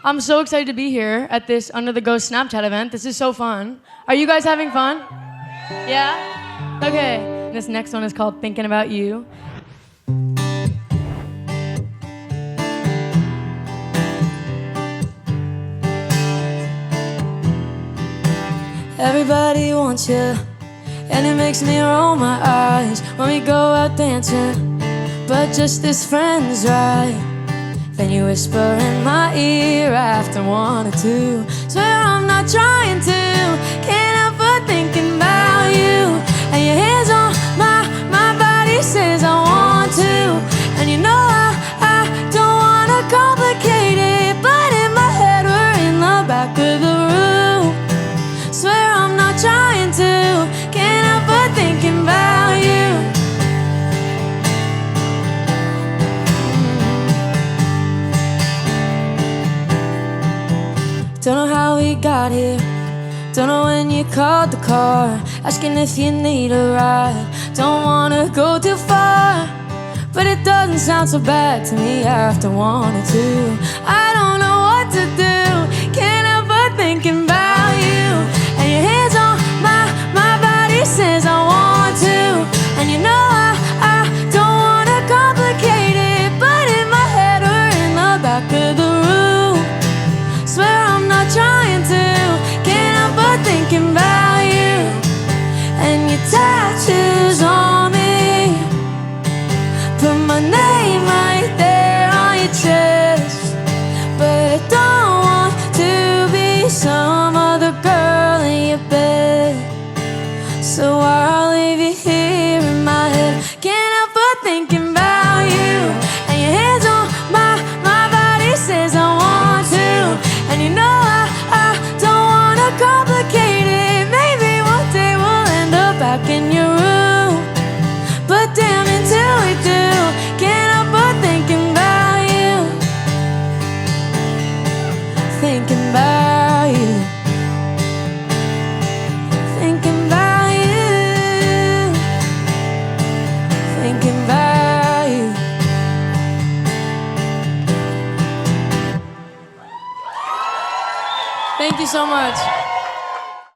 I'm so excited to be here at this Under the Ghost Snapchat event. This is so fun. Are you guys having fun? Yeah? Okay. This next one is called Thinking About You. Everybody wants you, and it makes me roll my eyes when we go out dancing, but just as friends, right? Then you whisper in my ear after one or two. Swear I'm not trying to, can't help but thinking about you. And your hands on my body says I want to. And you know I don't wanna complicate it, but in my head we're in the back of the room. Swear I'm not trying to, can't help but thinking about you. Don't know how we got here, don't know when you called the car, asking if you need a ride. Don't wanna go too far, but it doesn't sound so bad to me after one or two. I don't know what to do, can't help but thinking about you. And your hands on my body says I want to. And you know I don't wanna complicate it, but in my head we're in the back of the room. Swear I'm not trying to, can't help but thinking about you. And your tattoos on me, put my name right there on your chest. But I don't want to be some other girl in your bed, so I'll leave you here in my head. Can't help but thinking about you. And your hands on my body says I want to. And you know I don't wanna complicate it. Maybe one day we'll end up back in your room, but damn, until we do, can't help but thinking about you. Thinking about you. Thinking about you. Thinking about you. Thank you so much.